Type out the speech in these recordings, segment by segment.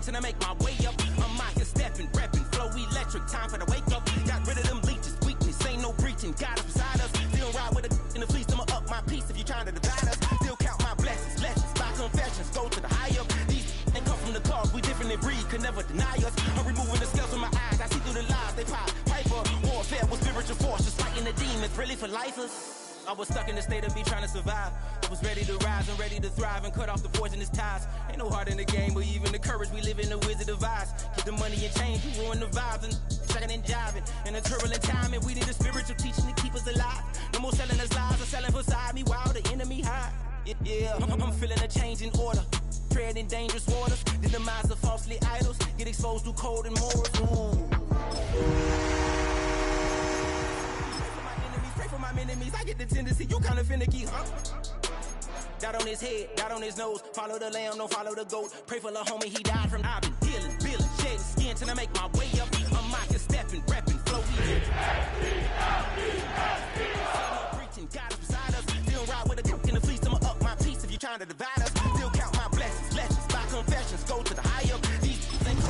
skin till I make my way up. I'm mocking, stepping, repping, flow electric. Time for the wake up. Got rid of them leeches, weakness, ain't no breaching. God is beside us. Still ride with a in the fleece. I'ma up my piece if you trying to divide us. Still count my blessings, legends, by confessions. Go to the high up. These ain't come from the cause. We different in breed, could never deny us. I'm removing the scales from my eyes. I see through the lies they pop. Piper, warfare with spiritual force, just fighting the demons, really for lifers. I was stuck in the state of me trying to survive. I was ready to rise and ready to thrive and cut off the poisonous ties. Ain't no heart in the game, but even the courage we live in the wizard of Oz. Get the money and change, we ruin the vibes and sucking and jiving. In a turbulent time, and we need a spiritual teaching to keep us alive. No more selling us lies or selling beside me while the enemy hide. Yeah, I'm feeling a change in order. Treading dangerous waters. The demise of falsely idols. Get exposed through code and morals. Ooh. My enemies, I get the tendency, you kinda finicky, huh? Dot on his head, dot on his nose. Follow the lamb, don't follow the goat. Pray for the homie, he died from. I've been healing, feeling, shedding skin till I make my way up. I'm mocking, stepping, repping, flow preaching, God is beside us. Still ride with a cook in the fleece. I'ma up my piece if you trying to divide us. Still count my blessings, legends, by confessions. Go to the high up. These things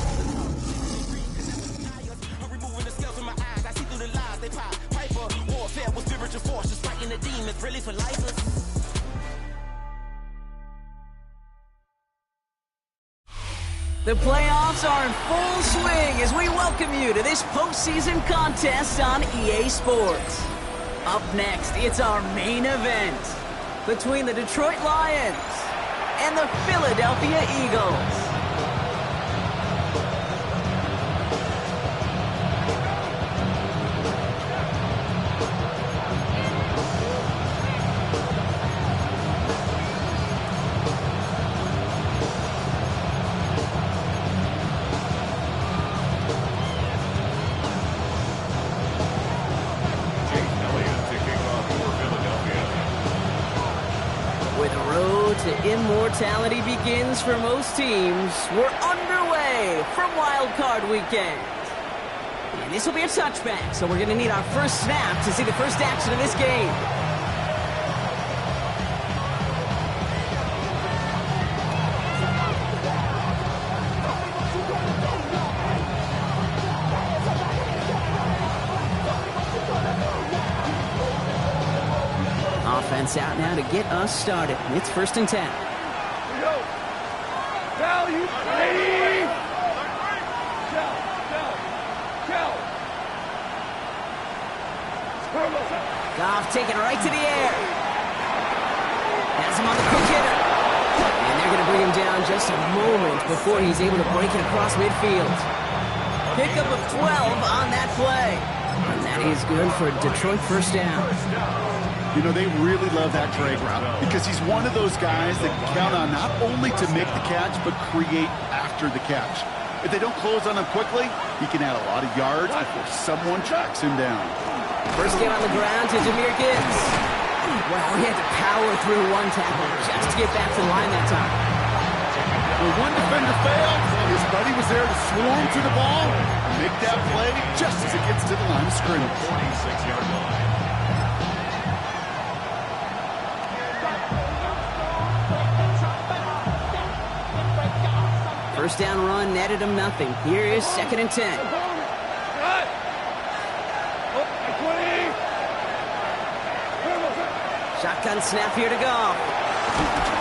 I'm removing the scales from my eyes. I see through the lies they pop. Piper, warfare with spiritual force, just fighting the demons, really for lifers. The playoffs are in full swing as we welcome you to this postseason contest on EA Sports. Up next, it's our main event between the Detroit Lions and the Philadelphia Eagles. Immortality begins for most teams. We're underway from Wild Card Weekend. And this will be a touchback, so we're going to need our first snap to see the first action of this game. Offense out now to get us started. It's 1st and 10. Here we go. Cal, you ready? Cal. Goff taking right to the air. Has him on the quick hitter. And they're going to bring him down just a moment before he's able to break it across midfield. Pickup of 12 on that play. And that is good for Detroit first down. You know, they really love that drag route because he's one of those guys that count on not only to make the catch, but create after the catch. If they don't close on him quickly, he can add a lot of yards before someone tracks him down. First game on the ground to Jahmyr Gibbs. Well, he had to power through one tackle just to get back to the line that time. When one defender failed, his buddy was there to swarm to the ball and make that play just as it gets to the line of scrimmage. 46-yard line. First down run netted him nothing. Here is 2nd and 10. Shotgun snap here to Goff.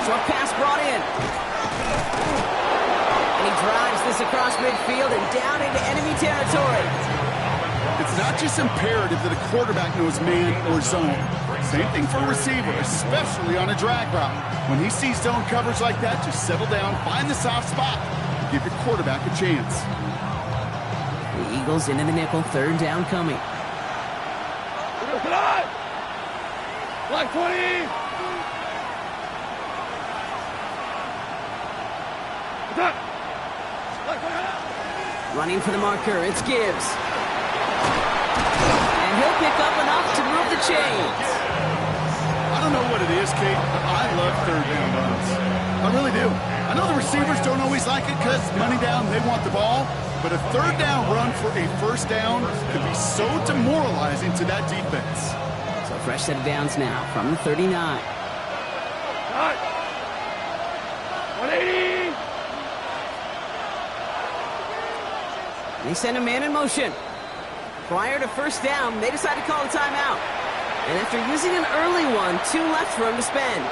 Short pass brought in. And he drives this across midfield and down into enemy territory. It's not just imperative that a quarterback knows man or zone. Same thing for a receiver, especially on a drag route. When he sees zone coverage like that, just settle down, find the soft spot, and give your quarterback a chance. The Eagles into the nickel, 3rd down coming. Black 20! Running for the marker, it's Gibbs. And he'll pick up enough to move the chains. I don't know what it is, Kate, but I love 3rd down runs. I really do. I know the receivers don't always like it because money down, they want the ball. But a 3rd down run for a 1st down could be so demoralizing to that defense. So fresh set of downs now from the 39. 180! They send a man in motion. Prior to first down, they decide to call a timeout. And after using an early one, 2 left for him to spend.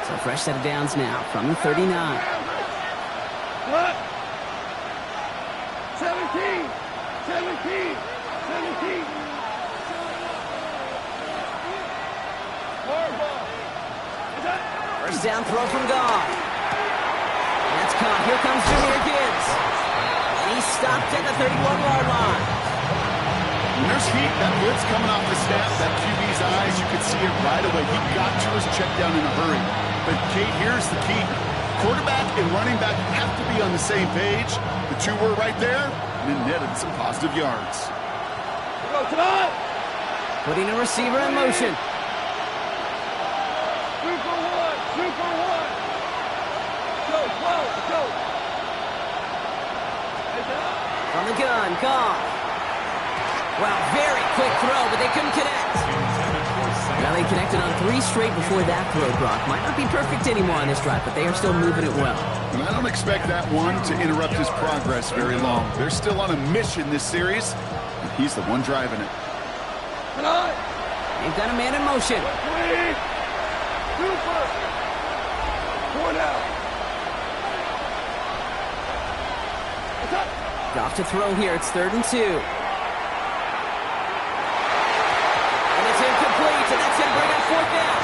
So a fresh set of downs now from the 39. What? 17. 17. 17. First down throw from Goff. And that's caught. Here comes Jahmyr Gibbs. And he's stopped at the 31-yard line. When there's heat, that blitz coming off the snap, that QB's eyes, you could see it right away. He got to his check down in a hurry. But, Kate, here's the key. Quarterback and running back have to be on the same page. The two were right there, and it netted some positive yards. Go, tonight. Putting a receiver in motion. 2 for 1. 2 for 1. Go, go. From the gun, Goff. Wow, very quick throw, but they couldn't connect. Now they connected on 3 straight before that throw, Brock. Might not be perfect anymore on this drive, but they are still moving it well. And I don't expect that one to interrupt his progress very long. They're still on a mission this series, and he's the one driving it. Tonight. They've got a man in motion. 20. Super. 4 down. Goff to throw here. It's 3rd and 2. And that's going to bring up 4th down.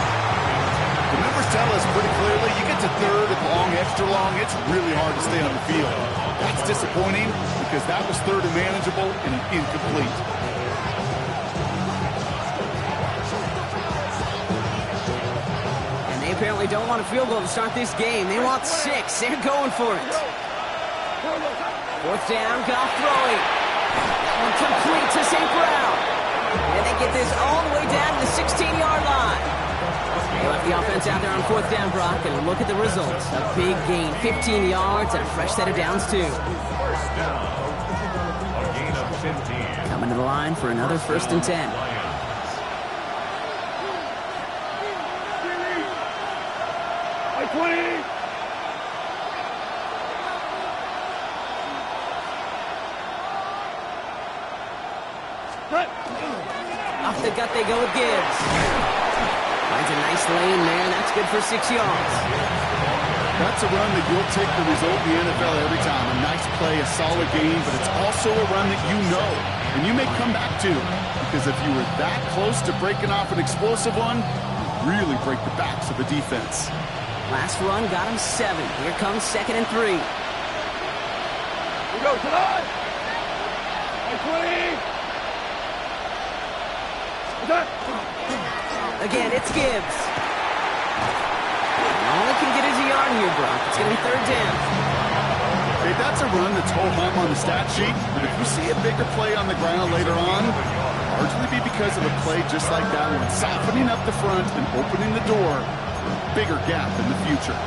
The numbers tell us pretty clearly, you get to 3rd and long, extra long, it's really hard to stay on the field. That's disappointing because that was 3rd and manageable and incomplete. And they apparently don't want a field goal to start this game. They want 6. They're going for it. 4th down, Goff throwing. That one complete to St. Brown. And they get this all the way down to the 16-yard line. They left the offense out there on 4th down, Brock, and look at the results. A big gain, 15 yards, and a fresh set of downs, too. Coming to the line for another 1st and 10. By 20. Off the gut they go with Gibbs. Finds a nice lane there. That's good for 6 yards. That's a run that you'll take the result in the NFL every time. A nice play, a solid game, but it's also a run that you know and you may come back to. Because if you were that close to breaking off an explosive one, you really break the backs of the defense. Last run got him 7. Here comes 2nd and 3. We go tonight. By 20. Again, it's Gibbs. All he can get is a yard here, Brock. It's going to be 3rd down. Hey, that's a run that's ho-hum on the stat sheet, but if you see a bigger play on the ground later on, largely be because of a play just like that one, softening up the front and opening the door for a bigger gap in the future.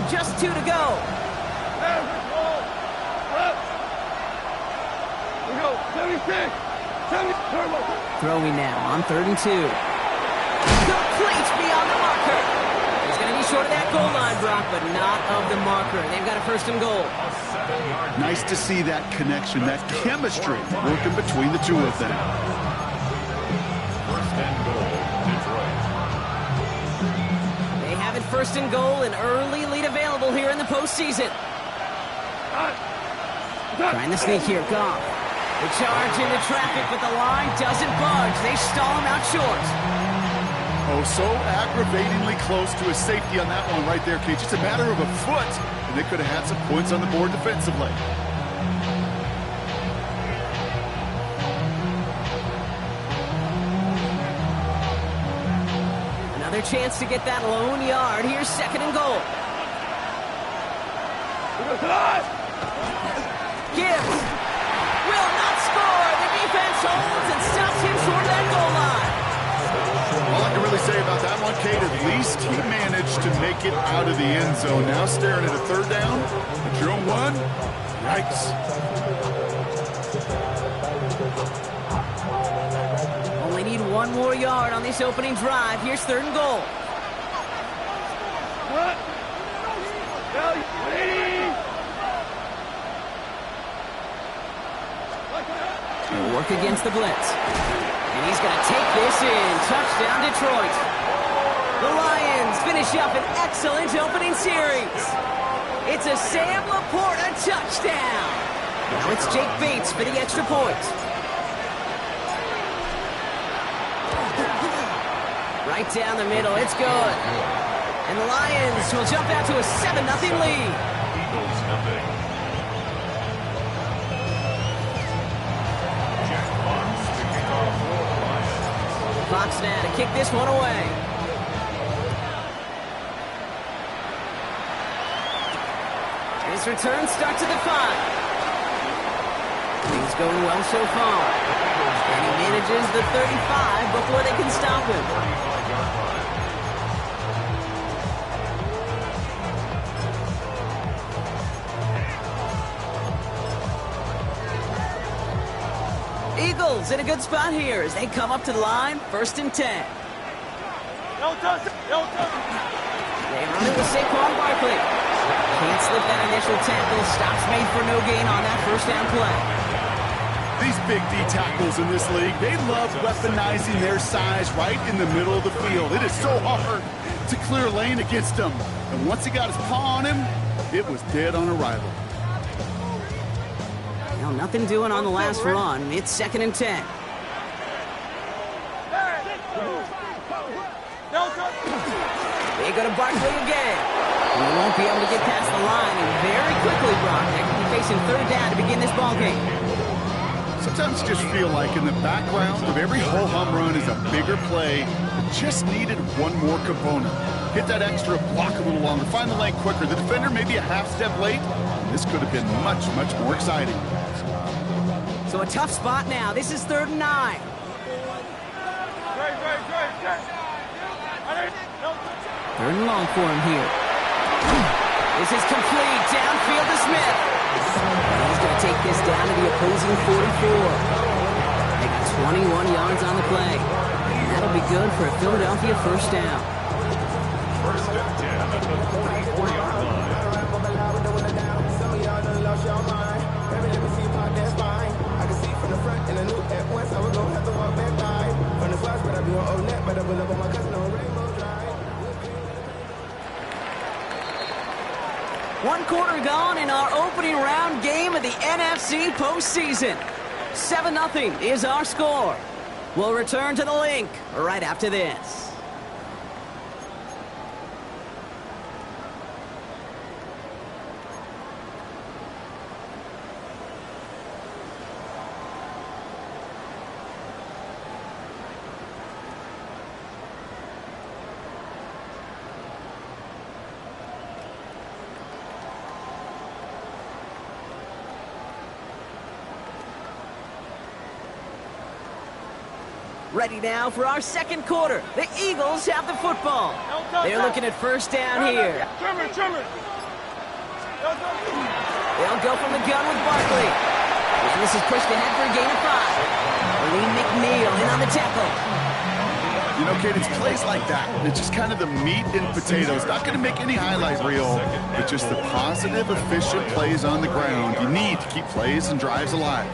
Just 2 to go. We go 76. 70. Throwing now on 3rd and 2. Complete beyond the marker. He's going to be short of that goal line, Brock, but not of the marker. They've got a 1st and goal. Nice to see that connection, that chemistry working between the two of them. 1st and goal, Detroit. 1st and goal, an early lead available here in the postseason. Trying to sneak here, Goff. The charge into traffic, but the line doesn't budge. They stall him out short. Oh, so aggravatingly close to a safety on that one right there, Kate. Just a matter of a foot, and they could have had some points on the board defensively. Another chance to get that lone yard. Here's 2nd and goal. Gibbs will not score. The defense holds and stops him short of that goal line. All I can really say about that one, Kate, at least he managed to make it out of the end zone. Now staring at a 3rd down, at your own 1, yikes. one more yard on this opening drive. Here's 3rd and goal. He'll work against the blitz. And he's going to take this in. Touchdown, Detroit. The Lions finish up an excellent opening series. It's a Sam Laporta touchdown. Now it's Jake Bates for the extra point. Right down the middle, it's good. And the Lions will jump out to a 7-0 lead. Eagles nothing. Jack Fox to kick off for the Lions. Fox now to kick this one away. His return starts at the 5. Things going well so far. And he manages the 35 before they can stop him. 35-yard line. Eagles in a good spot here as they come up to the line, 1st and 10. No touch. They run it with Saquon Barkley. Can't slip that initial tackle. Stops made for no gain on that 1st down play. These big D tackles in this league, they love weaponizing their size right in the middle of the field. It is so hard to clear lane against them. And once he got his paw on him, it was dead on arrival. Now nothing doing on the last run. It's 2nd and 10. They go to Barkley again. He won't be able to get past the line, and very quickly, Brock, they're going to be facing 3rd down to begin this ballgame. Sometimes you just feel like in the background of every ho-hum run is a bigger play that just needed one more component. Hit that extra block a little longer, find the lane quicker. The defender maybe a half step late, and this could have been much, much more exciting. So a tough spot now. This is 3rd and 9. Third and long for him here. This is complete. Downfield to Smith. And he's going to take this down to the opposing 44. They got 21 yards on the play. And that'll be good for a Philadelphia 1st down. 1st and 10 at the 44-yard line. One quarter gone in our opening round game of the NFC postseason. 7-0 is our score. We'll return to the link right after this. Ready now for our 2nd quarter. The Eagles have the football. They're looking at 1st down here. They'll go from the gun with Barkley. And this is pushed ahead for a gain of 5. Lee McNeil in on the tackle. You know, Kate, it's plays like that. It's just kind of the meat and potatoes. Not going to make any highlight reel, but just the positive, efficient plays on the ground. You need to keep plays and drives alive.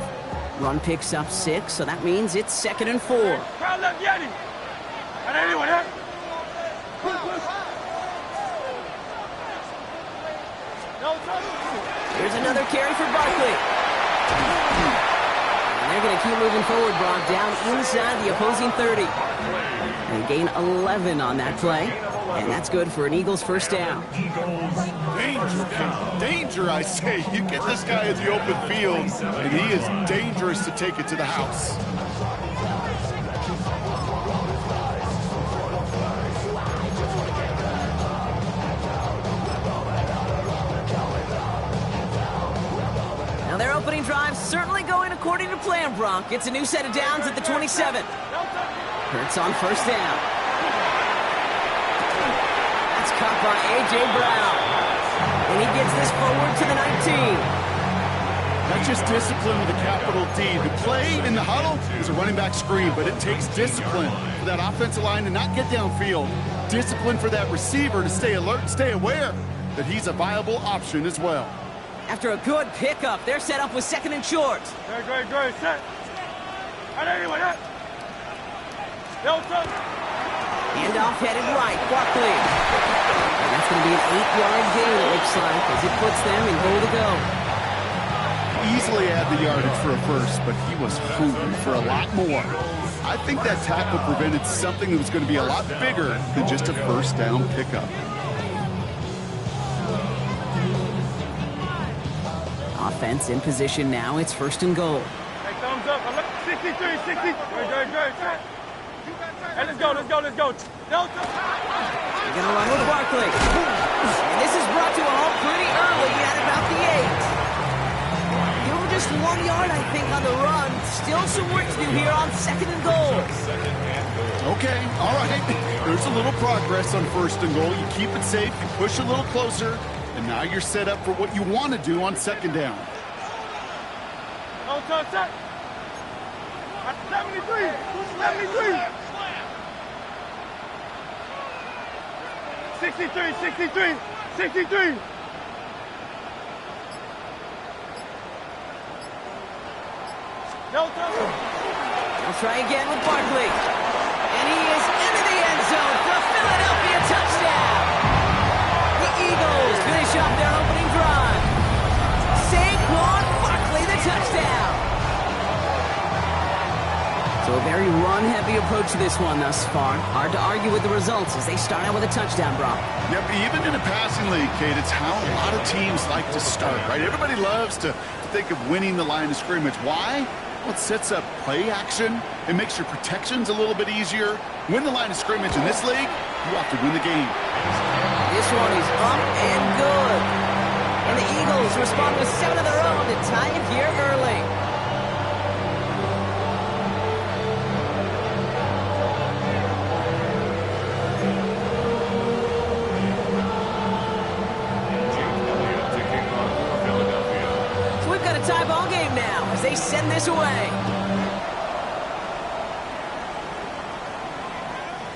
Run picks up 6, so that means it's 2nd and 4. Here's another carry for Barkley. And they're going to keep moving forward, Brock, down inside the opposing 30. They gain 11 on that play, and that's good for an Eagles 1st down. Danger, danger, I say. You get this guy in the open field, and he is dangerous to take it to the house. Now their opening drive certainly going according to plan, Brock. It's a new set of downs at the 27. Hurts on 1st down. That's caught by A.J. Brown. And he gets this forward to the 19. Now not just discipline with a capital D. The play in the huddle is a running back screen, but it takes discipline for that offensive line to not get downfield. Discipline for that receiver to stay alert, stay aware that he's a viable option as well. After a good pickup, they're set up with second and short. Great, set. Anyway, Handoff headed right, Barkley. And that's going to be an 8-yard gain, it looks like, as it puts them in goal to go. Easily had the yardage for a first, but he was hungry for a lot more. I think that tackle prevented something that was going to be a lot bigger than just a first down pickup. Offense in position now. It's first and goal. Hey, thumbs up. 63, 60. Great. Hey, let's go. They're going to run with Barkley. And this is brought to a halt pretty early at about the 8. Give him just 1 yard, I think, on the run. Still some work to do here on second and goal. Okay, all right. There's a little progress on first and goal. You keep it safe, you push a little closer, and now you're set up for what you want to do on second down. No touch, set. 73. 63. No touch. They'll try again with Barkley. And he is into the end zone for a Philadelphia touchdown. The Eagles finish off their opening drive. Saquon Barkley, the touchdown. So a very run-heavy approach to this one thus far. Hard to argue with the results as they start out with a touchdown, Brock. Yep, even in a passing league, Kate, it's how a lot of teams like to start, right? Everybody loves to think of winning the line of scrimmage. Why? Well, it sets up play action. It makes your protections a little bit easier. Win the line of scrimmage in this league, you have to win the game. This one is up and good. And the Eagles respond with 7 of their own to tie it here early. So we've got a tie ball game now as they send this away.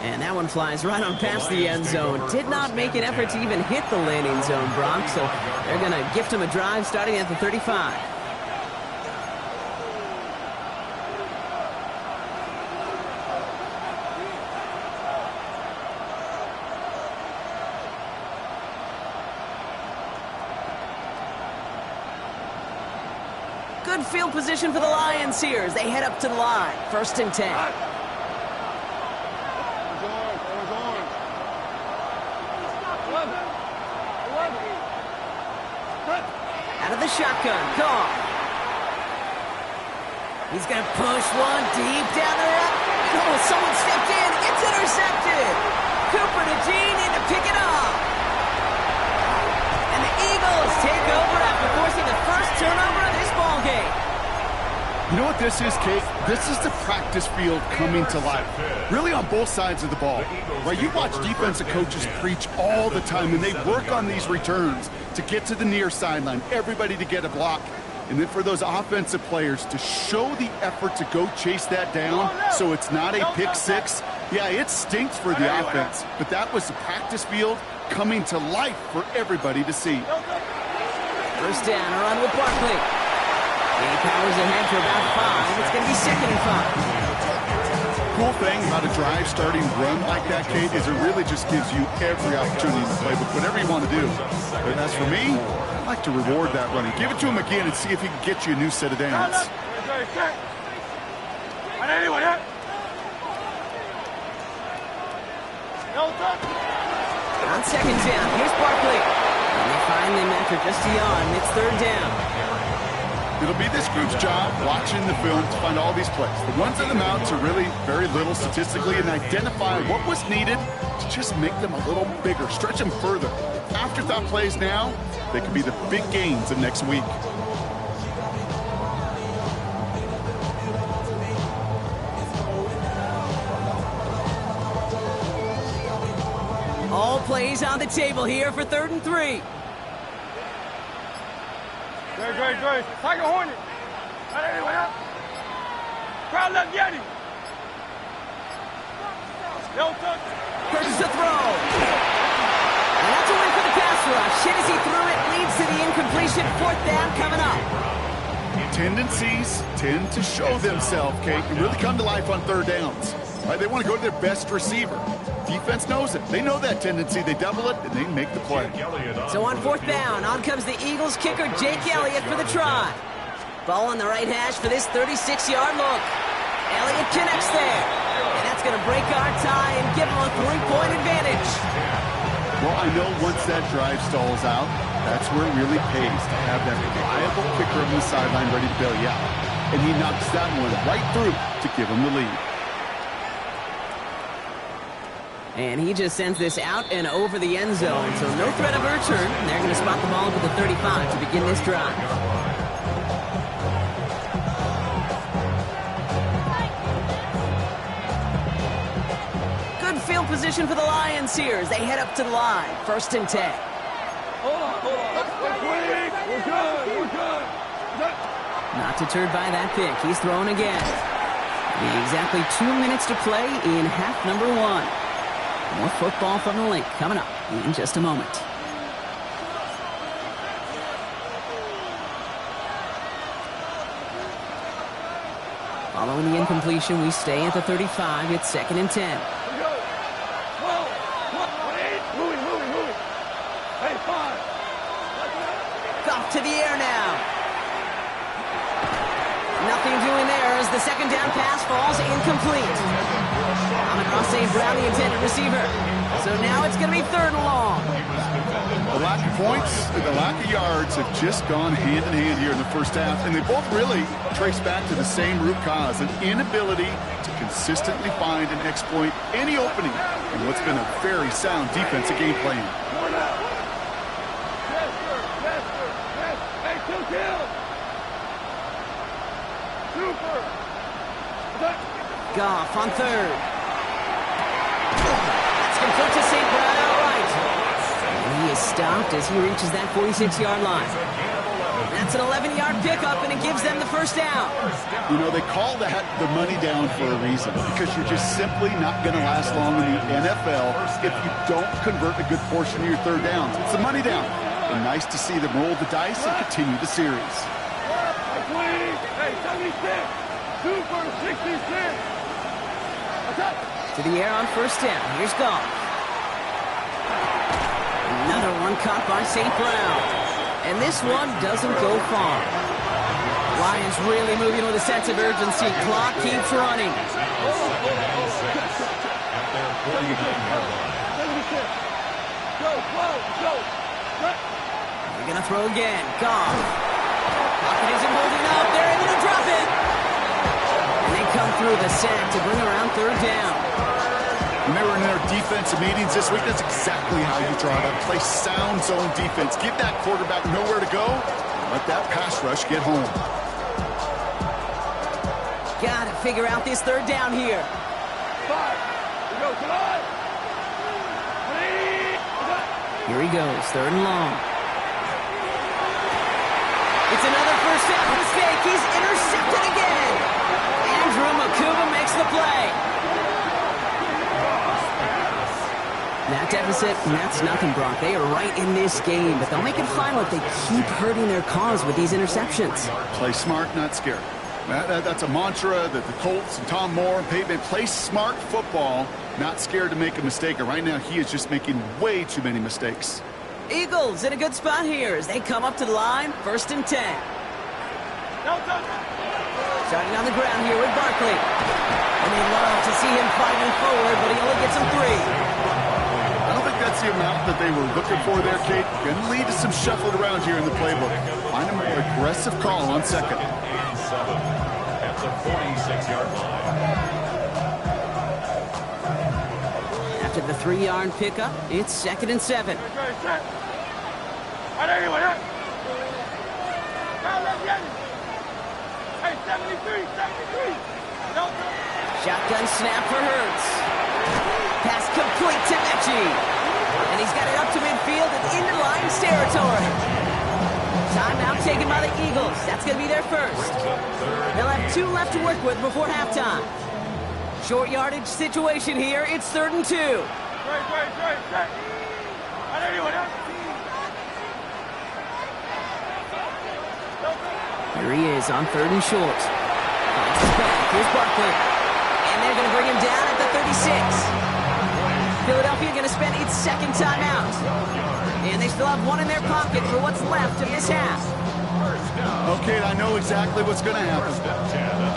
And that one flies right on past the end zone. Did not make an effort to even hit the landing zone, Brock, so they're going to gift him a drive starting at the 35. Good field position for the Lions here as they head up to the line. First and 10. Out of the shotgun, Carr. He's going to push one deep down the road. Oh, someone stepped in. It's intercepted. Cooper to Jean in to pick it up. And the Eagles take over after forcing the first turnover of this ballgame. You know what this is, Kate? This is the practice field coming to life. Really on both sides of the ball. Right? You watch defensive coaches preach all the time, and they work on these returns to get to the near sideline, everybody to get a block. And then for those offensive players to show the effort to go chase that down so it's not a pick six. Yeah, it stinks for the offense, but that was the practice field coming to life for everybody to see. First down, a run with Barkley. He powers ahead for about 5. It's going to be second and 5. Cool thing about a drive starting run like that, Kate, is it really just gives you every opportunity to play with whatever you want to do. But as for me, I like to reward that running. Give it to him again and see if he can get you a new set of downs. On second down, here's Barkley. And they find him after just a yard, and it's third down. It'll be this group's job watching the film to find all these plays. The ones in the mounts are really very little statistically and identify what was needed to just make them a little bigger, stretch them further. Afterthought plays now, they could be the big gains of next week. All plays on the table here for third and 3. Great. Tiger Hornet. Anyway, up. Crowd left Yeti. Purchase the throw. And that's a win for the pass rush. Hit as he threw it, leads to the incompletion. 4th down coming up. Tendencies tend to show themselves, Kate, and really come to life on 3rd downs. Right? They want to go to their best receiver. Defense knows it. They know that tendency. They double it, and they make the play. So on 4th down, on comes the Eagles kicker, Jake Elliott, for the try. Ball on the right hash for this 36-yard look. Elliott connects there. And that's going to break our tie and give them a 3-point advantage. Well, I know once that drive stalls out, that's where it really pays to have that reliable kicker on the sideline ready to bail you out. And he knocks that one right through to give him the lead. And he just sends this out and over the end zone, so no threat of a return. They're going to spot the ball to the 35 to begin this drive. Good field position for the Lions here as they head up to the line. 1st and 10. Hold on. We're good. Not deterred by that pick. He's throwing again. Exactly 2 minutes to play in half number 1. More football from the link coming up in just a moment. Following the incompletion, we stay at the 35. It's 2nd and 10. Moving. Hey, 5. Goff to the air now. Nothing doing there as the 2nd down pass falls incomplete. Amon-Ra St. Brown, the intended receiver. So now it's going to be 3rd and long. The lack of points and the lack of yards have just gone hand in hand here in the 1st half, and they both really trace back to the same root cause, an inability to consistently find and exploit any opening in what's been a very sound defensive game plan. Yes, sir. Hey, 2 kills. Super. Goff on 3rd. That's complete to St. Brown outright. And he is stopped as he reaches that 46-yard line. That's an 11-yard pickup, and it gives them the 1st down. You know, they call that the money down for a reason, because you're just simply not going to last long in the NFL if you don't convert a good portion of your 3rd downs. It's the money down. And nice to see them roll the dice and continue the series. Hey, 76. Super 66. To the air on 1st down. Here's Goff. Another one caught by St. Brown. And this one doesn't go far. Lions really moving with a sense of urgency. Clock keeps running. They're going to throw again. Goff. Pocket isn't holding up. They're able to drop it. And they come through the sack to bring around 3rd down. When they were in their defensive meetings this week, that's exactly how you draw it up. Play sound zone defense. Give that quarterback nowhere to go. Let that pass rush get home. Got to figure out this 3rd down here. 5. We go tonight. Here he goes, 3rd and long. It's another 1st down mistake. He's intercepted again. Andrew Makuba makes the play. That deficit, that's nothing, Brock. They are right in this game, but they'll make it final if they keep hurting their cause with these interceptions. Play smart, not scared. That's a mantra that the Colts and Tom Moore and Peyton play smart football, not scared to make a mistake. And right now, he is just making way too many mistakes. Eagles in a good spot here as they come up to the line, 1st and 10. Starting on the ground here with Barkley. And they love to see him fighting forward, but he only gets him 3. I don't think that's the amount that they were looking for there, Kate. Going to lead to some shuffling around here in the playbook. Find a more aggressive call on 2nd. At the 46-yard line. After the 3-yard pickup, it's 2nd and 7. Hey, 73. Shotgun snap for Hurts. Pass complete to Mechie. And he's got it up to midfield and into Lions territory. Timeout taken by the Eagles. That's going to be their first. They'll have 2 left to work with before halftime. Short yardage situation here. It's 3rd and 2. Straight. Here he is on 3rd and short. Finds his back. Here's Barkley. And they're going to bring him down at the 36. Philadelphia going to spend its 2nd timeout. And they still have 1 in their pocket for what's left of this half. Okay, I know exactly what's going to happen.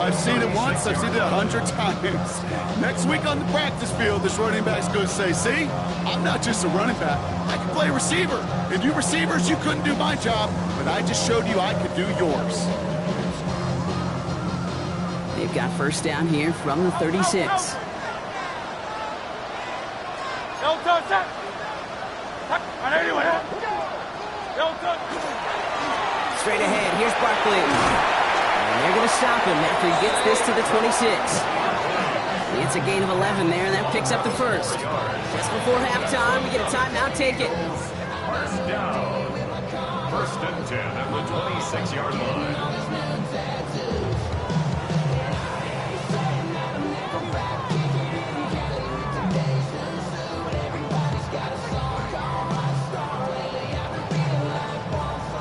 I've seen it once, I've seen it 100 times. Next week on the practice field, this running back's going to say, see, I'm not just a running back, I can play receiver. And you receivers, you couldn't do my job, but I just showed you I could do yours. They've got first down here from the 36. Straight ahead, here's Barkley. And they're going to stop him after he gets this to the 26. It's a gain of 11 there, and that picks up the first. Just before halftime, we get a timeout taken. First down. 1st and 10 at the 26-yard line.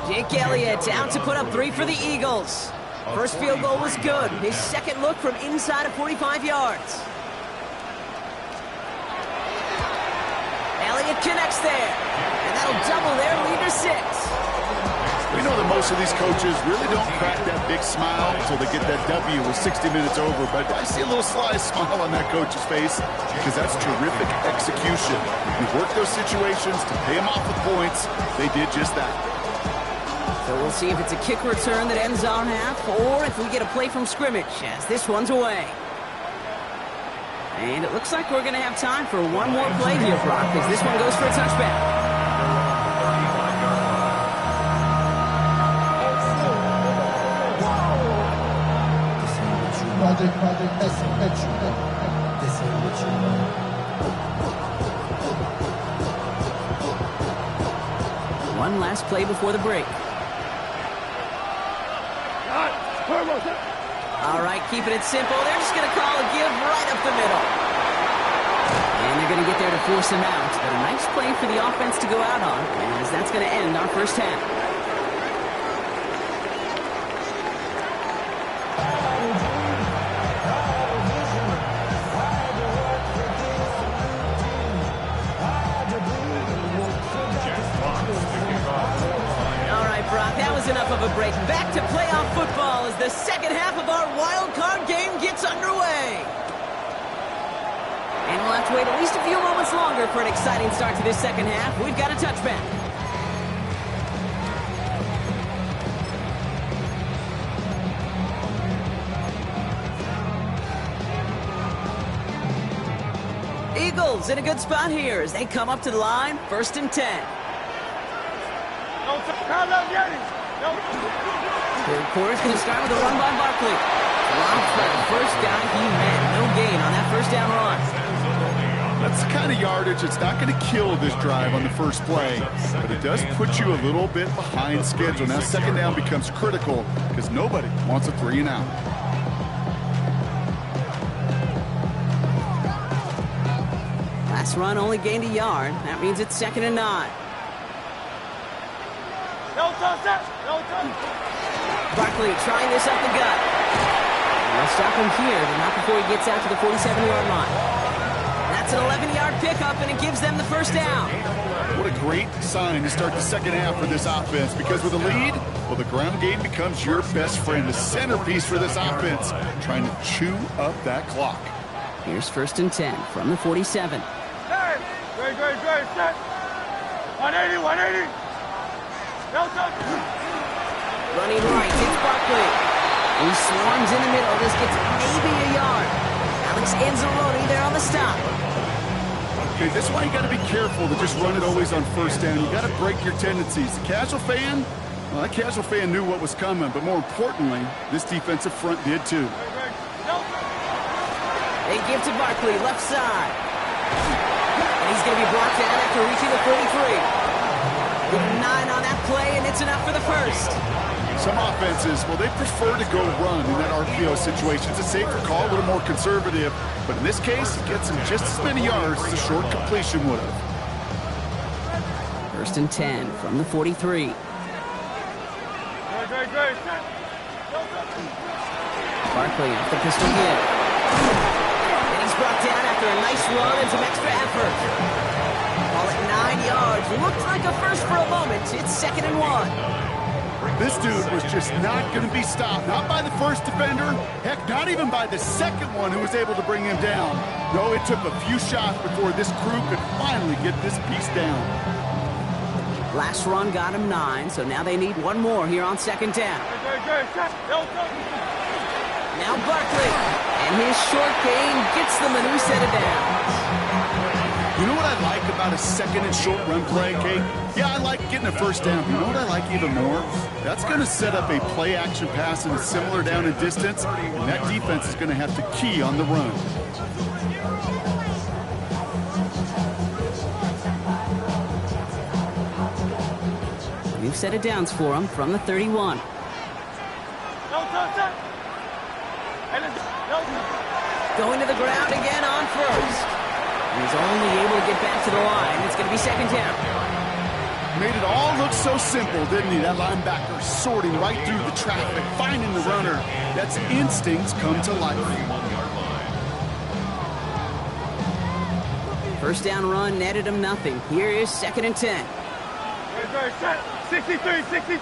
Jake Elliott out to put up 3 for the Eagles. First field goal was good. His 2nd look from inside of 45 yards. Elliott connects there. And that'll double their lead to 6. We know that most of these coaches really don't crack that big smile until they get that W with 60 minutes over, but I see a little sly smile on that coach's face because that's terrific execution. You work those situations to pay them off with points. They did just that. So we'll see if it's a kick return that ends our half or if we get a play from scrimmage as this one's away. And it looks like we're going to have time for one more play here, Brock, as this one goes for a touchback. One last play before the break. All right, keeping it simple. They're just going to call a give right up the middle. And they're going to get there to force him out. But a nice play for the offense to go out on, as that's going to end our first half. Enough of a break. Back to playoff football as the second half of our wild card game gets underway. And we'll have to wait at least a few moments longer for an exciting start to this second half. We've got a touchback. Eagles in a good spot here as they come up to the line, 1st and 10. Third quarter's going to start with a run by Barkley. Drops by the first guy he met. No gain on that first down run. That's the kind of yardage that's not going to kill this drive on the first play, but it does put you a little bit behind schedule. Now second down becomes critical because nobody wants a 3 and out. Last run only gained a yard. That means it's 2nd and 9. Barkley trying this up the gut. And they'll stop him here, but not before he gets out to the 47-yard line. That's an 11-yard pickup, and it gives them the first down. What a great sign to start the second half for this offense, because with a lead, well, the ground game becomes your best friend, the centerpiece for this offense, trying to chew up that clock. Here's 1st and 10 from the 47. Great, set. 180. Running right, it's Barkley. He swarms in the middle. This gets maybe a yard. Alex Anzalone there on the stop. Okay, this is why you got to be careful to just run it always on first down. You got to break your tendencies. The casual fan, well, that casual fan knew what was coming, but more importantly, this defensive front did too. They give to Barkley, left side. And he's going to be brought down after reaching the 33. Give him 9 on that play, and it's enough for the first. Some offenses, well, they prefer to go run in that RPO situation. It's a safer call, a little more conservative. But in this case, it gets him just as many yards as a short completion would have. 1st and 10 from the 43. Barkley off the pistol hit. And he's brought down after a nice run and some extra effort. Ball at 9 yards. Looked like a first for a moment. It's 2nd and 1. This dude was just not going to be stopped. Not by the first defender. Heck, not even by the second one who was able to bring him down. No, it took a few shots before this crew could finally get this piece down. Last run got him 9, so now they need one more here on 2nd down. Now Barkley, and his short gain gets them a new set of downs. You know what I like about a 2nd and short run play, Kate? Yeah, I like getting a first down. You know what I like even more? That's going to set up a play action pass in a similar down and distance, and that defense is going to have to key on the run. New set of downs for him from the 31. Going to the ground again on first. He's only able to get back to the line. It's going to be 2nd down. Made it all look so simple, didn't he? That linebacker sorting right through the traffic, finding the runner. That's instincts come to life. 1st down run netted him nothing. Here is 2nd and 10. 63, 60.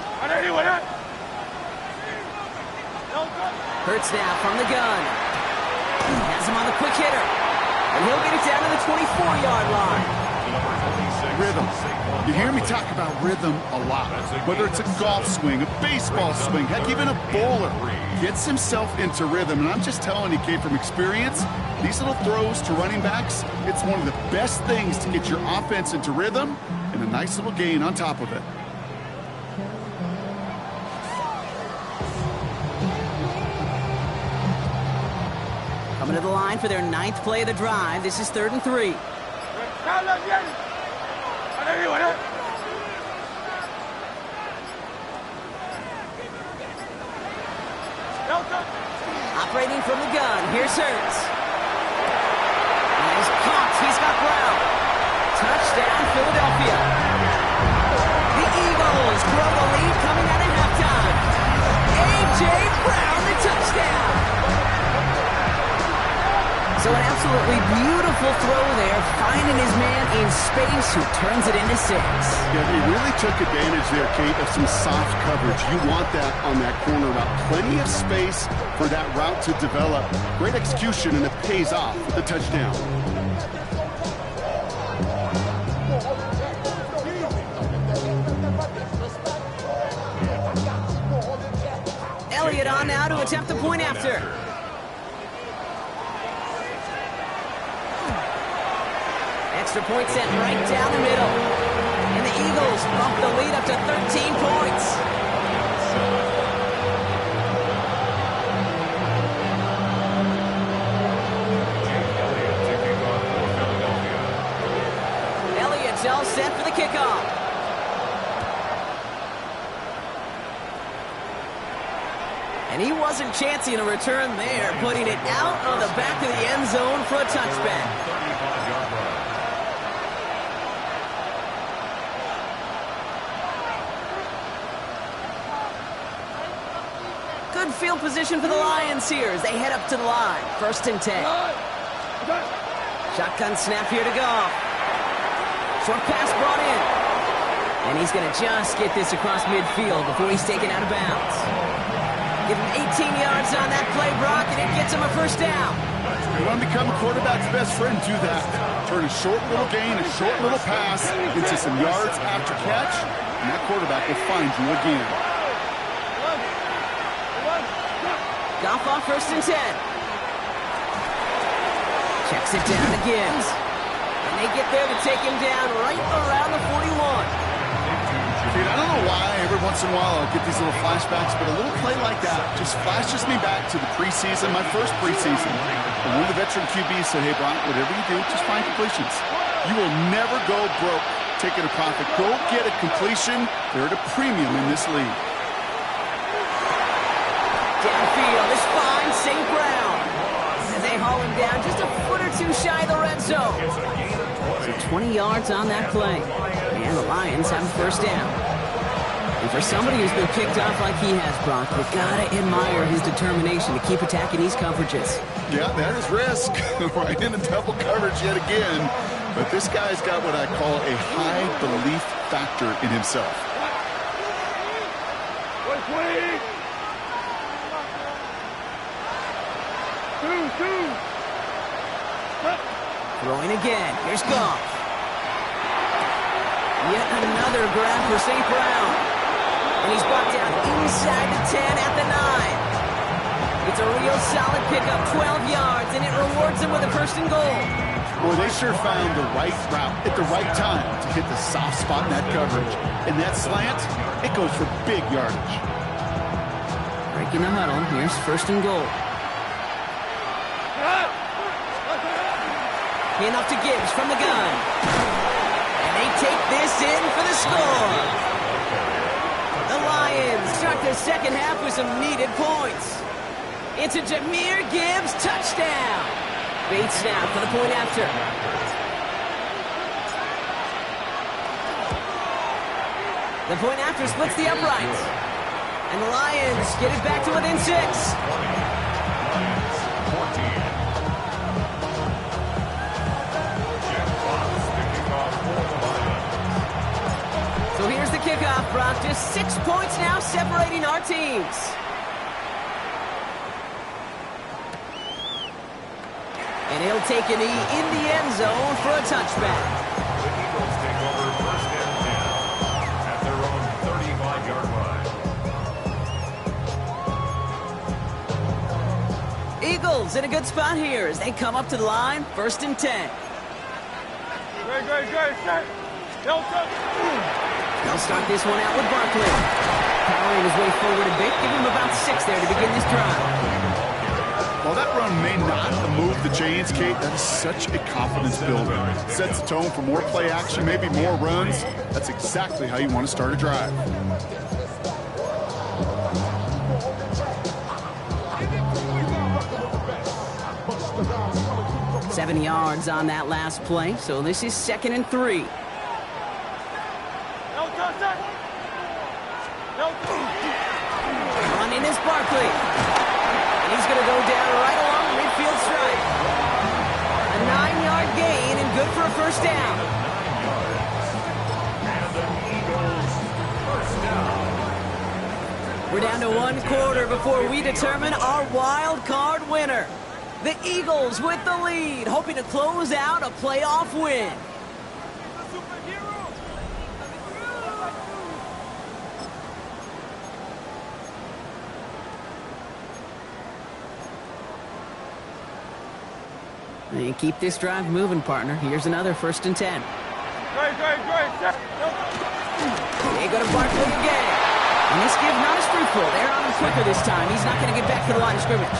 Hurts now from the gun. Has him on the quick hitter. And he'll get it down to the 24-yard line. Rhythm. You hear me talk about rhythm a lot. Whether it's a golf swing, a baseball swing, heck, even a bowler gets himself into rhythm. And I'm just telling you, Kate, from experience, these little throws to running backs, it's one of the best things to get your offense into rhythm and a nice little gain on top of it. Coming to the line for their 9th play of the drive. This is 3rd and 3. Operating from the gun. Here's Hurts. He's caught. He's got Brown. Touchdown, Philadelphia. The Eagles grow the lead coming out of halftime. A.J. Brown, the touchdown. So an absolutely beautiful throw there, finding his man in space who turns it into 6. Yeah, he really took advantage there, Kate, of some soft coverage. You want that on that corner route. Plenty of space for that route to develop. Great execution, and it pays off with the touchdown. Elliott on now to attempt the point after. Extra point set right down the middle. And the Eagles bump the lead up to 13 points. Elliott's all set for the kickoff. And he wasn't chancing a return there, putting it out of the back of the end zone for a touchback. Good field position for the Lions here as they head up to the line. 1st and 10. Shotgun snap here to go. Short pass brought in. And he's going to just get this across midfield before he's taken out of bounds. Give him 18 yards on that play, Brock, and it gets him a 1st down. You want to become a quarterback's best friend, do that. Turn a short little gain, a short little pass into some yards after catch, and that quarterback will find you again. Goff on 1st and 10. Checks it down to Gibbs. And they get there to take him down right around the 41. Dude, I don't know why every once in a while I'll get these little flashbacks, but a little play like that just flashes me back to the preseason, my first preseason. And one of the veteran QBs said, hey, Brian, whatever you do, just find completions. You will never go broke taking a profit. Go get a completion. They're at a premium in this league. Downfield is fine, St. Brown. And they haul him down just a foot or two shy of the red zone. So 20 yards on that play. And the Lions have a first down. And for somebody who's been picked off like he has, Brock, you gotta admire his determination to keep attacking these coverages. Yeah, that is risk. Right into double coverage yet again. But this guy's got what I call a high belief factor in himself. Throwing again. Here's Goff. Yet another grab for St. Brown. And he's brought down inside the 10 at the 9. It's a real solid pickup, 12 yards, and it rewards him with a first and goal. Boy, they sure found the right route at the right time to hit the soft spot in that coverage. And that slant, it goes for big yardage. Breaking the huddle. Here's first and goal. Enough to Gibbs from the gun. And they take this in for the score. The Lions start their second half with some needed points. It's a Jahmyr Gibbs touchdown. Bait snap for the point after. The point after splits the uprights. And the Lions get it back to within 6. So here's the kickoff, Brock. Just 6 points now separating our teams. And he'll take a knee in the end zone for a touchback. The Eagles take over first and 10 at their own 35-yard line. Eagles in a good spot here as they come up to the line, first and 10. They'll start this one out with Barkley. Powering his way forward a bit, give him about 6 there to begin this drive. While that run may not move the chains, Kate, that is such a confidence builder. It sets the tone for more play action, maybe more runs. That's exactly how you want to start a drive. Seven yards on that last play, so this is 2nd and 3. Running is Barkley. And he's going to go down right along the midfield stripe. A 9-yard gain and good for a first down. And the Eagles first down. We're down to 1 quarter before we determine our wild card winner. The Eagles with the lead, hoping to close out a playoff win. And keep this drive moving, partner. Here's another first and 10. They go to Barkley again. And this give not as fruitful. They're on him quicker this time. He's not going to get back to the line of scrimmage.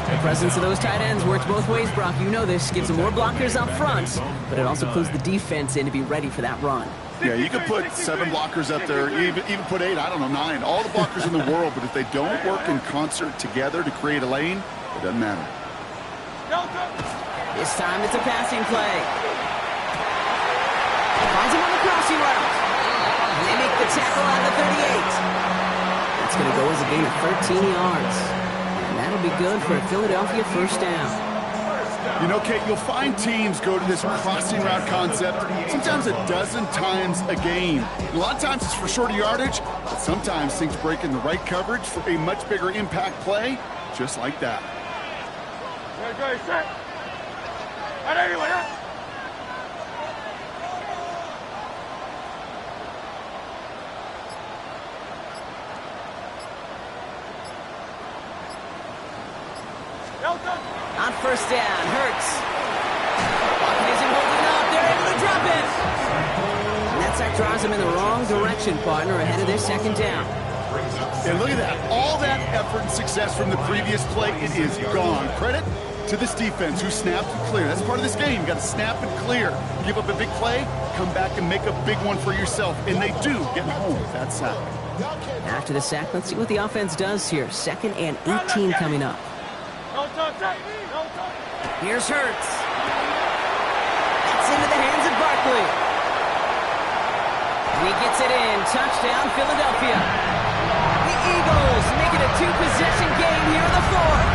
The presence of those tight ends works both ways, Brock. You know this. Gives them more blockers up front, but it also clues the defense in to be ready for that run. Yeah, you could put 7 blockers up there, even put 8, I don't know, 9. All the blockers in the world, but if they don't work in concert together to create a lane, it doesn't matter. This time it's a passing play. Finds him on the crossing route. And they make the tackle out of the 38. That's going to go as a gain of 13 yards. And that'll be good for a Philadelphia first down. You know, Kate, you'll find teams go to this crossing route concept sometimes a dozen times a game. A lot of times it's for shorter yardage, but sometimes things break in the right coverage for a much bigger impact play, just like that. On first down, Hurts. Pocket isn't holding up. They're able to drop it. And that sack draws him in the wrong direction, partner, ahead of their second down. And look at that. All that effort and success from the previous play, it is gone. Credit to this defense who snapped and clear. That's part of this game. You got to snap and clear. Give up a big play, come back and make a big one for yourself. And they do, getting home with that sack. After the sack, let's see what the offense does here. 2nd and 18 coming up. Here's Hurts. That's into the hands of Barkley. And he gets it in. Touchdown, Philadelphia. The Eagles make it a 2-possession game here in the 4th.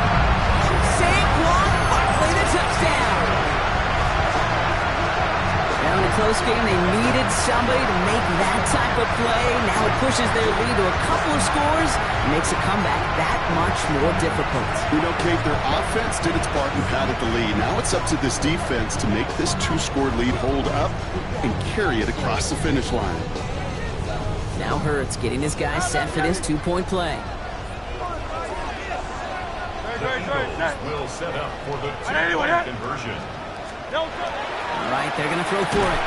Saquon Barkley, the touchdown. Now in a close game, they needed somebody to make that type of play. Now it pushes their lead to a couple of scores and makes a comeback that much more difficult. You know, Kate, their offense did its part and padded the lead. Now it's up to this defense to make this 2-score lead hold up and carry it across the finish line. Now Hurts getting his guys set for this 2-point play. The Eagles will set up for the 2-point conversion. All right, they're going to throw for it.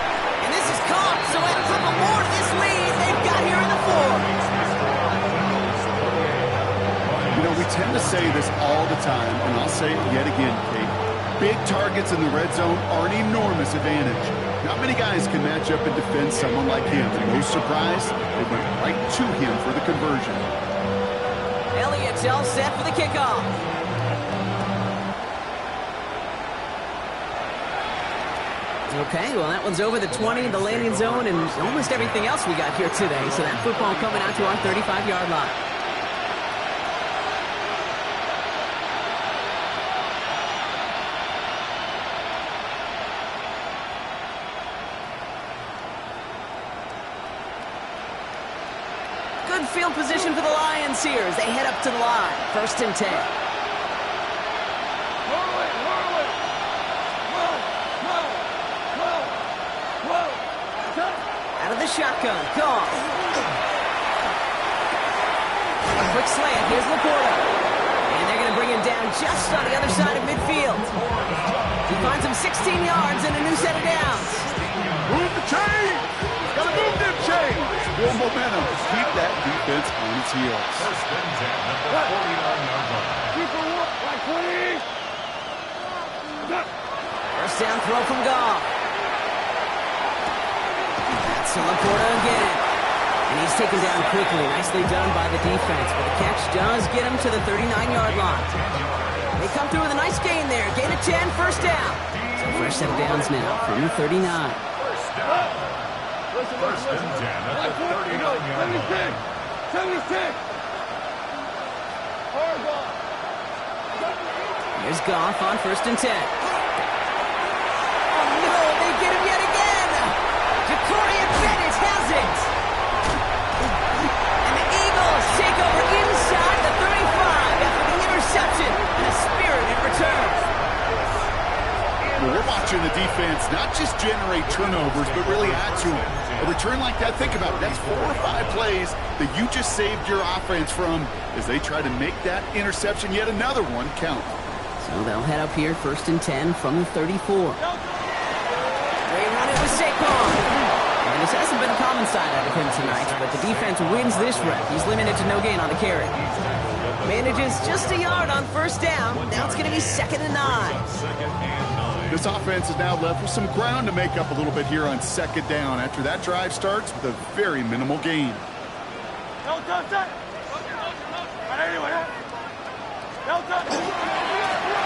And this is caught, so add a couple more to this lead they've got here in the 4th. You know, we tend to say this all the time, and I'll say it yet again, Kate. Big targets in the red zone are an enormous advantage. Not many guys can match up and defend someone like him. And no surprise, they went right to him for the conversion. Elliott's all set for the kickoff. Okay, well, that one's over the 20, the landing zone, and almost everything else we got here today. So that football coming out to our 35-yard line. Good field position for the Lions here as they head up to the line. 1st and 10. Out of the shotgun, Goff. A quick slant, here's Laporta. And they're going to bring him down just on the other side of midfield. He finds him 16 yards and a new set of downs. Move the chains! Gotta move them chains! Build momentum. Keep that defense on its heels. 1st and 10 at the 49-yard line. First down throw from Goff. That's Laporta again. And he's taken down quickly. Nicely done by the defense. But the catch does get him to the 39-yard line. They come through with a nice gain there. Gain of 10, 1st down. So fresh set of downs now from the 39. 1st and 10 at the 39-yard line. 76! Here's Goff on 1st and 10. Oh no, they get him yet again! Ja'Cory Bennett has it! And the Eagles take over inside the 35 after the interception and a spirited return. Well, we're watching the defense not just generate turnovers, but really add to them. A return like that, think about it, that's 4 or 5 plays that you just saved your offense from as they try to make that interception, yet another one, count. So they'll head up here, 1st and 10 from the 34. They run it with Saquon. And this hasn't been a common side out of him tonight, but the defense wins this rep. He's limited to no gain on the carry. Manages just a yard on 1st down. Now it's going to be 2nd and 9. This offense is now left with some ground to make up a little bit here on 2nd down after that drive starts with a very minimal gain.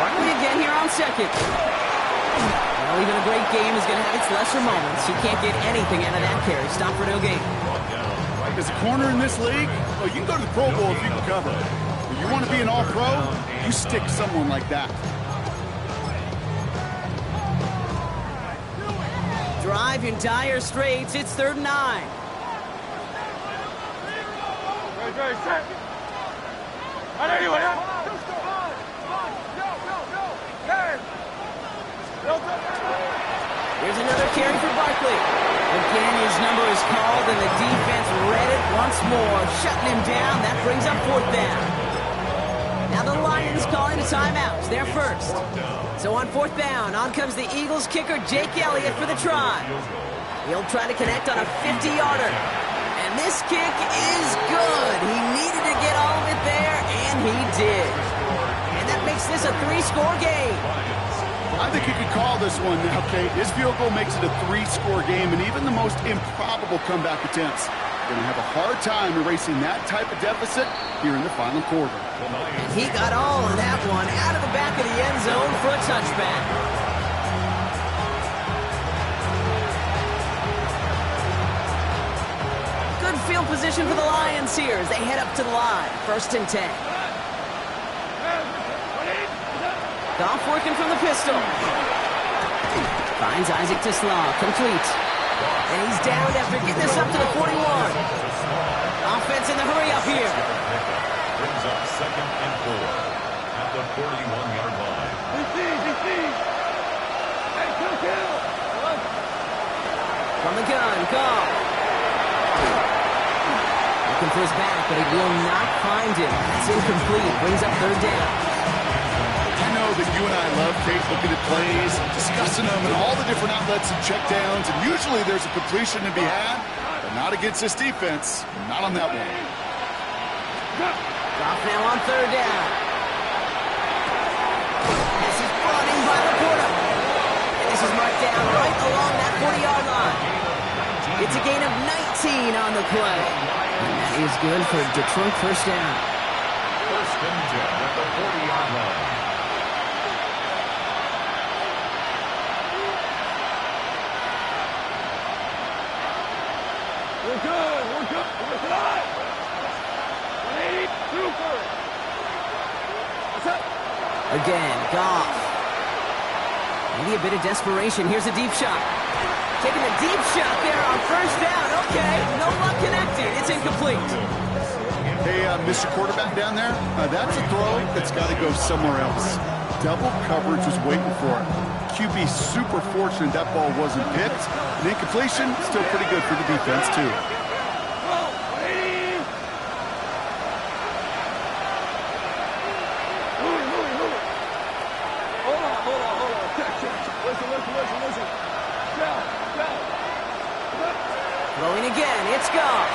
Barkley again here on 2nd. Well, even a great game is going to have its lesser moments. He can't get anything out of that carry. Stop for no gain. As a corner in this league, well, you can go to the Pro Bowl if you can cover. If you want to be an all-pro, you stick someone like that. Drive in dire straits. It's 3rd and 9. Here's another carry for Barkley. Again, his number is called, and the defense read it once more, shutting him down. That brings up 4th down. Now the Lions calling a timeout. They're first. So on 4th down, on comes the Eagles kicker, Jake Elliott, for the try. He'll try to connect on a 50-yarder. And this kick is good. He needed to get all of it there, and he did. And that makes this a 3-score game? I think you could call this one now, Kate. This field goal makes it a 3-score game, and even the most improbable comeback attempts are going to have a hard time erasing that type of deficit here in the final quarter. He got all of that one out of the back of the end zone for a touchback. Good field position for the Lions here as they head up to the line. 1st and 10. Goff working from the pistol. Finds Isaac to Slaw. Complete. And he's down after getting this up to the 41. Offense in the hurry up here. Brings up 2nd and 4 at the 41-yard line. From the gun, Goff. Looking for his back, but he will not find him. It's incomplete. Brings up 3rd down. I know that you and I love, Kate, looking at plays, discussing them, and all the different outlets and checkdowns, and usually there's a completion to be had, but not against this defense. Not on that one. Goff now on 3rd down. This is brought in by Laporta. And this is marked down right along that 40-yard line. It's a gain of 19 on the play. And that is good for Detroit 1st down. 1st and 10 at the 40-yard line. We're good. We're good. 180, super. What's up? Again, Goff. Maybe a bit of desperation. Here's a deep shot. Taking a deep shot there on 1st down. Okay, no luck connecting. It's incomplete. Hey, Mr. Quarterback down there, that's a throw that's got to go somewhere else. Double coverage was waiting for it. QB super fortunate that ball wasn't picked. An incompletion, still pretty good for the defense, too. Listen. Down. Throwing again, it's Goff.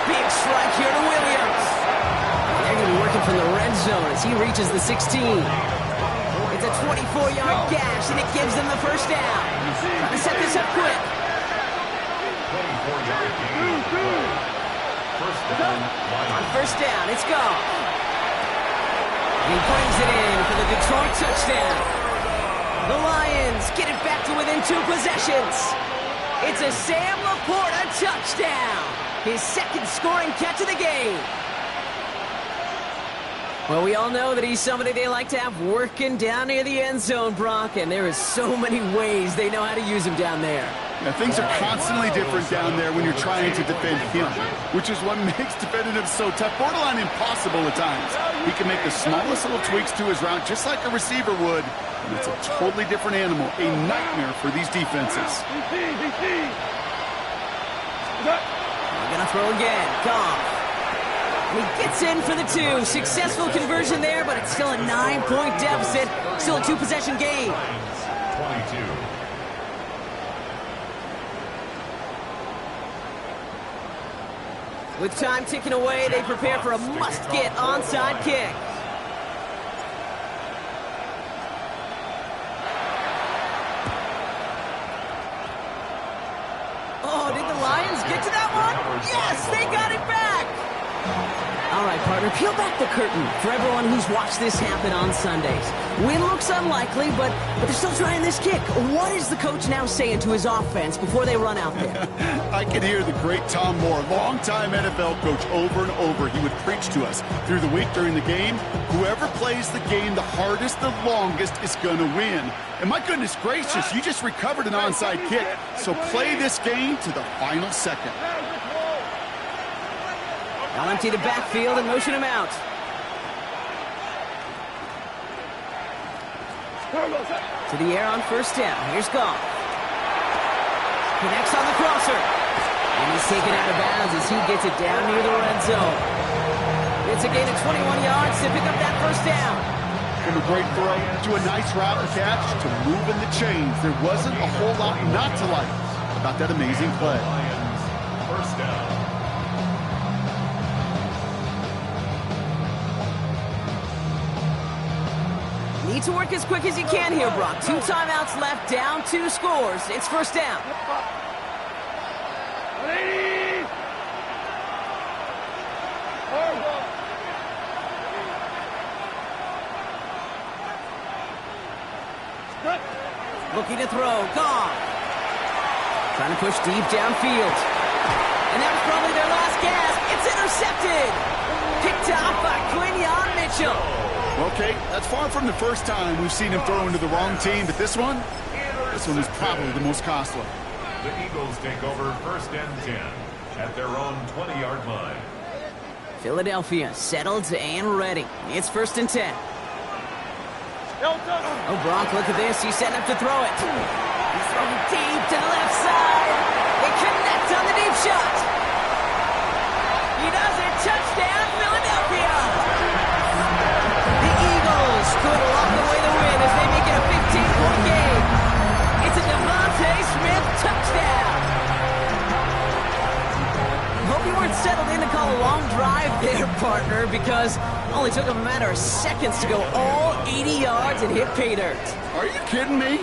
Big strike here to Williams. They're going to be working from the red zone as he reaches the 16. It's a 24-yard gash, and it gives them the 1st down. Trying to set this up quick. 24-yard gain. 1st down. On 1st down, it's Goff. He brings it in for the Detroit touchdown. The Lions get it back to within 2 possessions. It's a Sam Laporta touchdown. His 2nd scoring catch of the game. Well, we all know that he's somebody they like to have working down near the end zone, Brock, and there is so many ways they know how to use him down there. Now, things are constantly different down there when you're trying to defend him, which is what makes defending him so tough, borderline impossible at times. He can make the smallest little tweaks to his route just like a receiver would, and it's a totally different animal, a nightmare for these defenses. We're going to throw again. Goff. He gets in for the 2. Successful conversion there, but it's still a 9-point deficit. Still a 2-possession game. 22. With time ticking away, they prepare for a must-get onside kick. Oh, did the Lions get to that one? Yes, they got it back! All right, partner, peel back the curtain for everyone who's watched this happen on Sundays. Win looks unlikely, but they're still trying this kick. What is the coach now saying to his offense before they run out there? I can hear the great Tom Moore, longtime NFL coach, over and over. He would preach to us through the week during the game. Whoever plays the game the hardest, the longest, is going to win. And my goodness gracious, you just recovered an onside kick. So play this game to the final second. I'll empty the backfield and motion him out. To the air on 1st down. Here's Goff. Connects on the crosser. And he's taken out of bounds as he gets it down near the red zone. It's a gain of 21 yards to pick up that 1st down. From a great throw to a nice route and catch to moving the chains. There wasn't a whole lot not to like about that amazing play. 1st down. need to work as quick as you can here, Brock. 2 timeouts left, down 2 scores. It's first down. Ready? Looking to throw. Gone. Trying to push deep downfield. And that was probably their last gasp. It's intercepted. Picked off by Quinyon Mitchell. Okay, that's far from the first time we've seen him throw into the wrong team, but this one was probably the most costly. The Eagles take over first and 10 at their own 20-yard line. Philadelphia settled and ready. It's first and 10. Oh, Brock, look at this. He's setting up to throw it. He's throwing deep to the left side. They connect on the deep shot. He does it. Touchdown, Philadelphia. The Eagles could walk away the win as they make it a 15-point game. It's a Devontae Smith touchdown. Hope you weren't settled in to call a long drive there, partner, because it only took them a matter of seconds to go all 80 yards and hit pay dirt. Are you kidding me?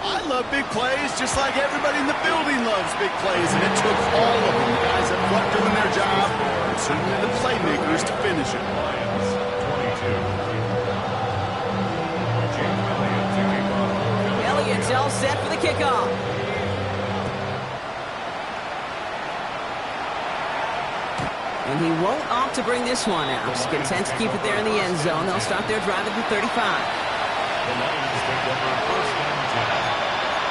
I love big plays just like everybody in the building loves big plays, and it took all of them, the guys up front doing their job, and certainly the playmakers to finish it. Lions 22. Jake Elliott to kick off. Elliott's all set for the kickoff. And he won't opt to bring this one out. He's content to keep it there in the end zone. They'll start their drive at the 35. The Lions take over first and 10.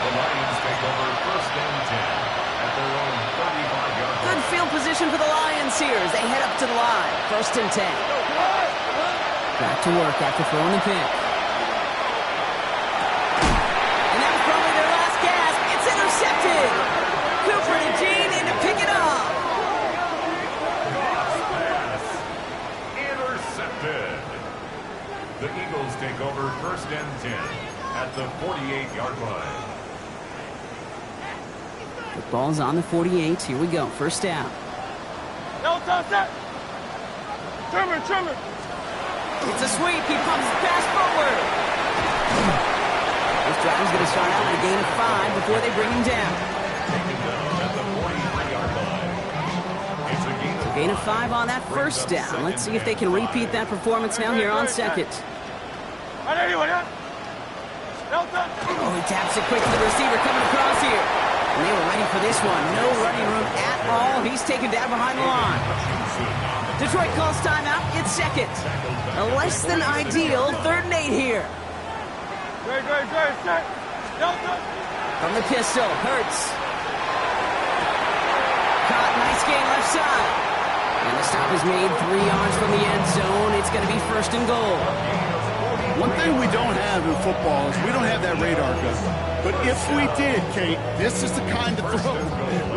The Lions take over first and 10 at their own 35-yard line. Good field position for the Lions here as they head up to the line. First and 10. Back to work after throwing the pick. And that was probably their last gasp. It's intercepted. Cooper to Jean in to pick it up. Intercepted. The Eagles take over first and 10 at the 48-yard line. The ball's on the 48. Here we go. First down. Trimmer. It's a sweep. He pumps the pass forward. This drive is going to start out with a gain of 5 before they bring him down. Taken down at the 43-yard line. It's a gain of Gain of 5 on that first down. Let's see if they can repeat that performance now here on second. Oh, he taps it quick to the receiver coming across here. And they were ready for this one. No running room at all. He's taken down behind the line. Detroit calls timeout. It's second. A less than ideal 3rd and 8 here. From the pistol, Hurts. Caught, nice gain left side. And the stop is made 3 yards from the end zone. It's going to be first and goal. One thing we don't have in football is we don't have that radar gun. But if we did, Kate, this is the kind of throw,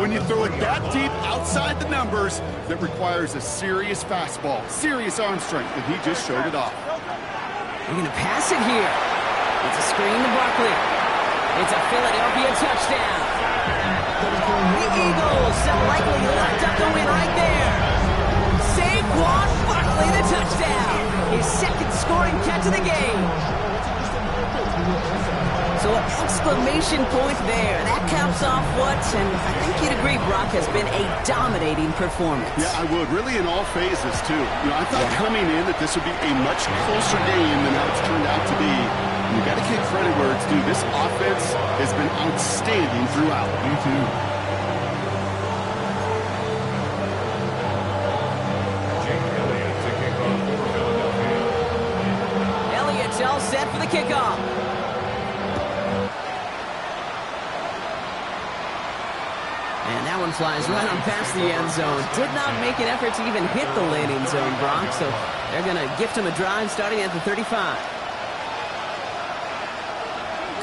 when you throw it that deep outside the numbers, that requires a serious fastball, serious arm strength, and he just showed it off. They're going to pass it here. It's a screen to Barkley. It's a Philadelphia touchdown. The Eagles have likely locked up the win right there. Saquon Barkley, the touchdown. His second scoring catch of the game. So an exclamation point there. That caps off what, and I think you'd agree, Brock, has been a dominating performance. Yeah, I would. Really in all phases, too. You know, I thought coming in that this would be a much closer game than how it's turned out to be. You got to give credit where it's due. This offense has been outstanding throughout. Jake Elliott to kick off for Philadelphia. Elliott's all set for the kickoff. And that one flies right on past the end zone. Did not make an effort to even hit the landing zone, Brock. So they're going to gift him a drive starting at the 35.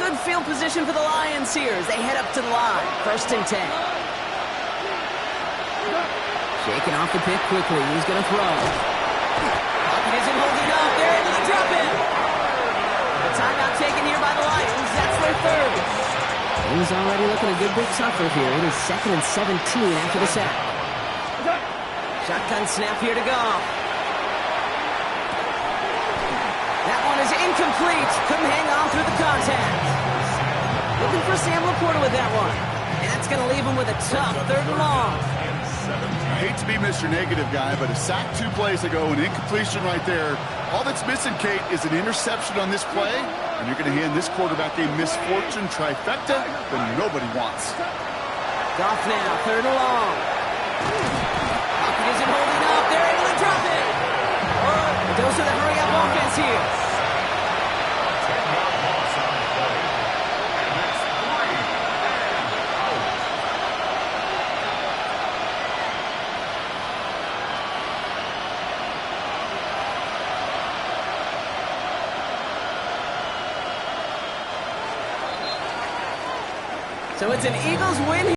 Good field position for the Lions here as they head up to the line. First and 10. Shaking off the pick quickly. He's going to throw. Pocket isn't holding up. They're able to drop it. The timeout taken here by the Lions. That's their third. He's already looking a good bit tougher here. It is 2nd and 17 after the sack. Shotgun snap here to go. That one is incomplete. Couldn't hang on through the contact. Looking for Sam Laporta with that one. And that's going to leave him with a tough 3rd and long. I hate to be Mr. Negative guy, but a sack 2 plays ago, an incompletion right there. All that's missing, Kate, is an interception on this play, and you're going to hand this quarterback a misfortune trifecta that nobody wants. Goff now, 3rd and long. Pocket isn't holding up. They're able to drop it. It goes to the hurry-up offense here. So it's an Eagles win.